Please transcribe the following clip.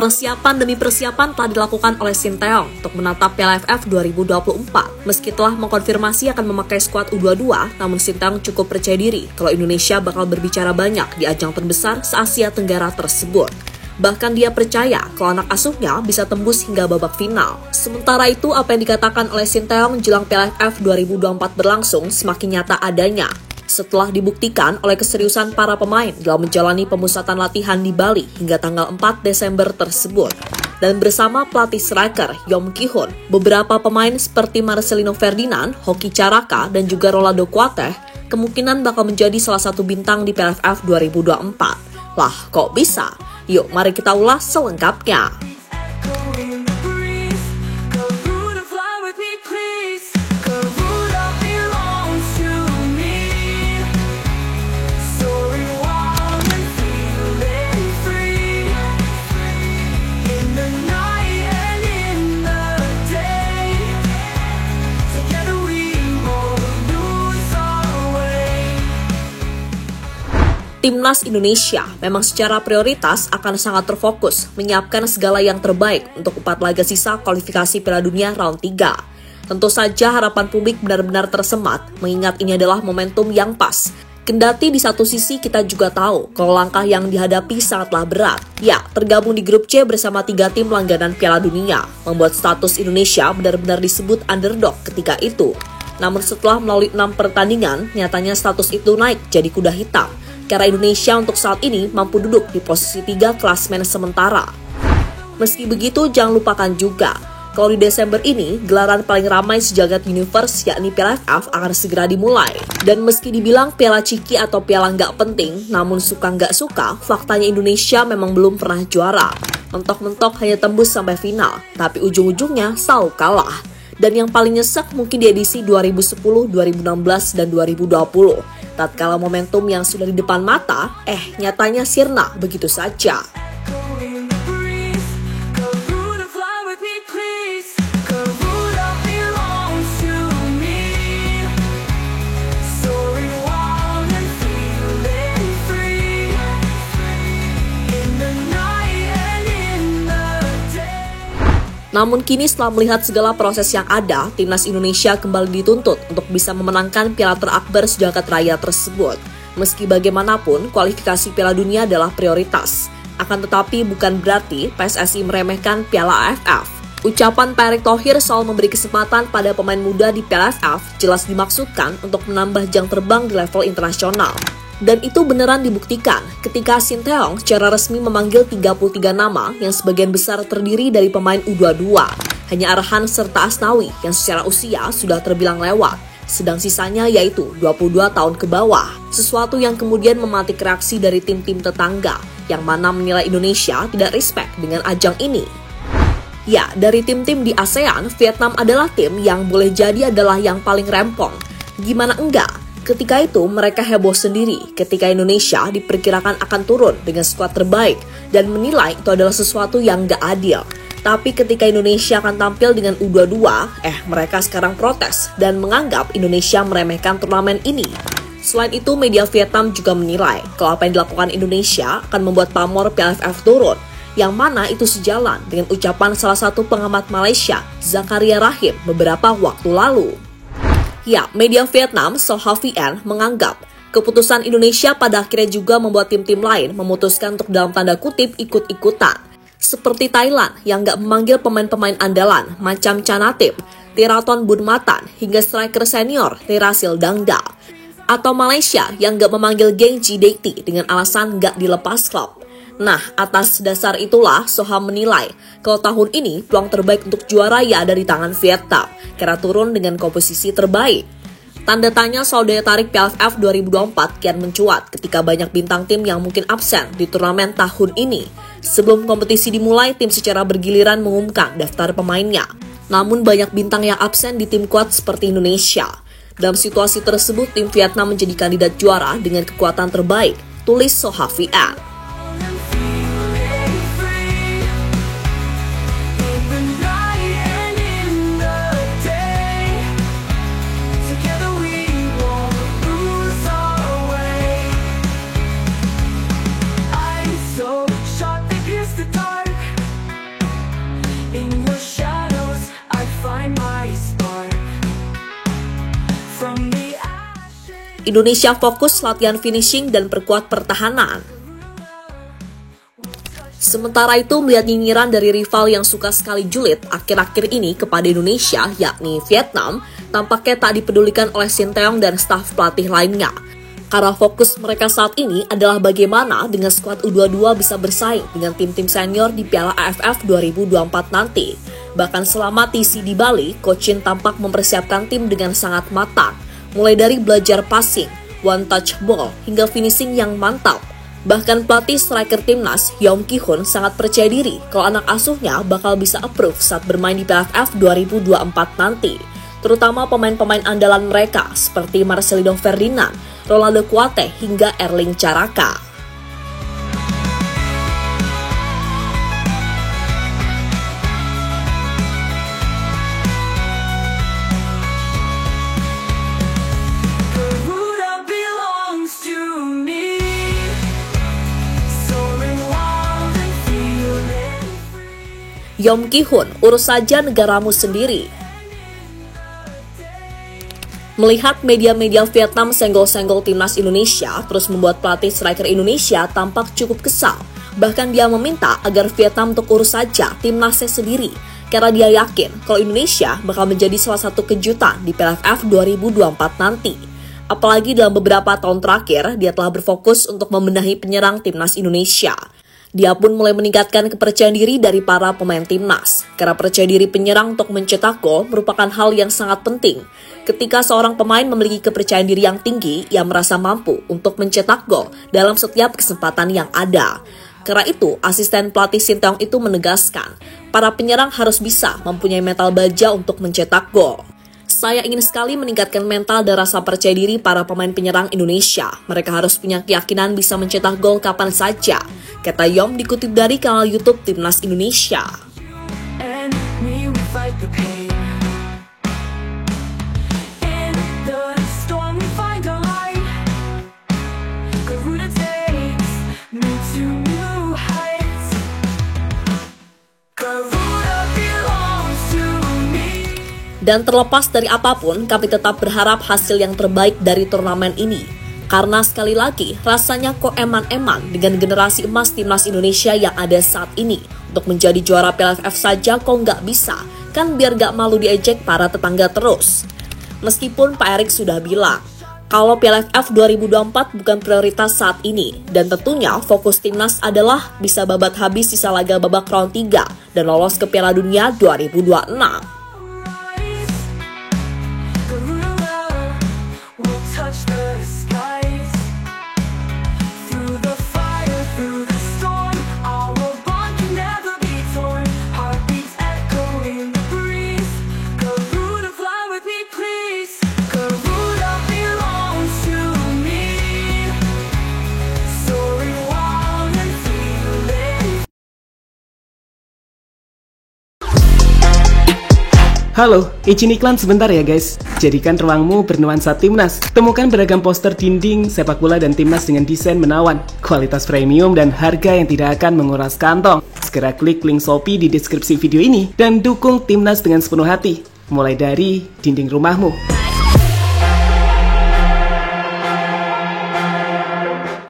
Persiapan demi persiapan telah dilakukan oleh Sinteyong untuk menatap Piala AFF 2024. Meski telah mengkonfirmasi akan memakai skuad U22, namun Sinteyong cukup percaya diri kalau Indonesia bakal berbicara banyak di ajang terbesar se-Asia Tenggara tersebut. Bahkan dia percaya kalau anak asuhnya bisa tembus hingga babak final. Sementara itu, apa yang dikatakan oleh Sinteyong jelang Piala AFF 2024 berlangsung semakin nyata adanya. Setelah dibuktikan oleh keseriusan para pemain dalam menjalani pemusatan latihan di Bali hingga tanggal 4 Desember tersebut. Dan bersama pelatih striker Yong Ki-hun, beberapa pemain seperti Marcelino Ferdinand, Hoki Caraka, dan juga Rolando Kuateh kemungkinan bakal menjadi salah satu bintang di Piala AFF 2024. Lah, kok bisa? Yuk, mari kita ulas selengkapnya. Timnas Indonesia memang secara prioritas akan sangat terfokus menyiapkan segala yang terbaik untuk 4 laga sisa kualifikasi Piala Dunia round 3. Tentu saja harapan publik benar-benar tersemat mengingat ini adalah momentum yang pas. Kendati di satu sisi kita juga tahu kalau langkah yang dihadapi sangatlah berat. Ya, tergabung di grup C bersama 3 tim langganan Piala Dunia membuat status Indonesia benar-benar disebut underdog ketika itu. Namun setelah melalui 6 pertandingan, nyatanya status itu naik jadi kuda hitam. Karena Indonesia untuk saat ini mampu duduk di posisi 3 klasmen sementara. Meski begitu, jangan lupakan juga, kalau di Desember ini, gelaran paling ramai sejagat universe yakni Piala AFF akan segera dimulai. Dan meski dibilang piala ciki atau piala nggak penting, namun suka nggak suka, faktanya Indonesia memang belum pernah juara. Mentok-mentok hanya tembus sampai final, tapi ujung-ujungnya selalu kalah. Dan yang paling nyesek mungkin di edisi 2010, 2016, dan 2020. Tatkala momentum yang sudah di depan mata, nyatanya sirna begitu saja. Namun kini setelah melihat segala proses yang ada, Timnas Indonesia kembali dituntut untuk bisa memenangkan piala terakbar sejagat raya tersebut. Meski bagaimanapun, kualifikasi Piala Dunia adalah prioritas. Akan tetapi bukan berarti PSSI meremehkan Piala AFF. Ucapan Pak Erick Thohir soal memberi kesempatan pada pemain muda di Piala AFF jelas dimaksudkan untuk menambah jam terbang di level internasional. Dan itu beneran dibuktikan ketika Sinteyong secara resmi memanggil 33 nama yang sebagian besar terdiri dari pemain U22. Hanya Arhan serta Asnawi yang secara usia sudah terbilang lewat, sedang sisanya yaitu 22 tahun ke bawah. Sesuatu yang kemudian mematik reaksi dari tim-tim tetangga yang mana menilai Indonesia tidak respect dengan ajang ini. Ya, dari tim-tim di ASEAN, Vietnam adalah tim yang boleh jadi adalah yang paling rempong. Gimana enggak? Ketika itu mereka heboh sendiri ketika Indonesia diperkirakan akan turun dengan skuad terbaik dan menilai itu adalah sesuatu yang gak adil. Tapi ketika Indonesia akan tampil dengan U22, mereka sekarang protes dan menganggap Indonesia meremehkan turnamen ini. Selain itu, media Vietnam juga menilai kalau apa yang dilakukan Indonesia akan membuat pamor Piala AFF turun, yang mana itu sejalan dengan ucapan salah satu pengamat Malaysia, Zakaria Rahim, beberapa waktu lalu. Ya, media Vietnam, Soha VN, menganggap keputusan Indonesia pada akhirnya juga membuat tim-tim lain memutuskan untuk dalam tanda kutip ikut-ikutan. Seperti Thailand yang gak memanggil pemain-pemain andalan macam Chanatip, Tiraton Bunmatan, hingga striker senior Terasil Dangda. Atau Malaysia yang gak memanggil Genji Dekti dengan alasan gak dilepas klub. Nah, atas dasar itulah Soha menilai kalau tahun ini peluang terbaik untuk juara ya ada di tangan Vietnam karena turun dengan komposisi terbaik. Tanda tanya soal daya tarik Piala AFF 2024 kian mencuat ketika banyak bintang tim yang mungkin absen di turnamen tahun ini. Sebelum kompetisi dimulai, tim secara bergiliran mengumumkan daftar pemainnya. Namun banyak bintang yang absen di tim kuat seperti Indonesia. Dalam situasi tersebut, tim Vietnam menjadi kandidat juara dengan kekuatan terbaik, tulis Soha VN. Indonesia fokus latihan finishing dan perkuat pertahanan. Sementara itu, melihat nyinyiran dari rival yang suka sekali julid akhir-akhir ini kepada Indonesia, yakni Vietnam, tampaknya tak dipedulikan oleh Sinteyong dan staf pelatih lainnya. Karena fokus mereka saat ini adalah bagaimana dengan skuad U22 bisa bersaing dengan tim-tim senior di Piala AFF 2024 nanti. Bahkan selama TC di Bali, Coach Shin tampak mempersiapkan tim dengan sangat matang, mulai dari belajar passing, one touch ball, hingga finishing yang mantap. Bahkan pelatih striker timnas, Yong Ki-hun, sangat percaya diri kalau anak asuhnya bakal bisa approve saat bermain di PFF 2024 nanti. Terutama pemain-pemain andalan mereka seperti Marcelino Ferdinand, Ronaldo Kuate, hingga Erling Caraka. Yong Ki-hun, urus saja negaramu sendiri. Melihat media-media Vietnam senggol-senggol timnas Indonesia terus membuat pelatih striker Indonesia tampak cukup kesal. Bahkan dia meminta agar Vietnam untuk urus saja timnasnya sendiri, karena dia yakin kalau Indonesia bakal menjadi salah satu kejutan di PFF 2024 nanti. Apalagi dalam beberapa tahun terakhir, dia telah berfokus untuk membenahi penyerang timnas Indonesia. Dia pun mulai meningkatkan kepercayaan diri dari para pemain timnas. Karena percaya diri penyerang untuk mencetak gol merupakan hal yang sangat penting. Ketika seorang pemain memiliki kepercayaan diri yang tinggi, ia merasa mampu untuk mencetak gol dalam setiap kesempatan yang ada. Karena itu, asisten pelatih Sinteyong itu menegaskan, para penyerang harus bisa mempunyai mental baja untuk mencetak gol. Saya ingin sekali meningkatkan mental dan rasa percaya diri para pemain penyerang Indonesia. Mereka harus punya keyakinan bisa mencetak gol kapan saja, kata Yong dikutip dari kanal YouTube Timnas Indonesia. Dan terlepas dari apapun, kami tetap berharap hasil yang terbaik dari turnamen ini. Karena sekali lagi, rasanya kok eman-eman dengan generasi emas timnas Indonesia yang ada saat ini. Untuk menjadi juara PLFF saja kok nggak bisa, kan biar nggak malu diejek para tetangga terus. Meskipun Pak Erik sudah bilang, kalau PLFF 2024 bukan prioritas saat ini, dan tentunya fokus timnas adalah bisa babat habis sisa laga babak round 3 dan lolos ke Piala Dunia 2026. Halo, izin iklan sebentar ya guys. Jadikan ruangmu bernuansa timnas. Temukan beragam poster dinding, sepak bola dan timnas dengan desain menawan, kualitas premium dan harga yang tidak akan menguras kantong. Segera klik link Shopee di deskripsi video ini dan dukung timnas dengan sepenuh hati. Mulai dari dinding rumahmu.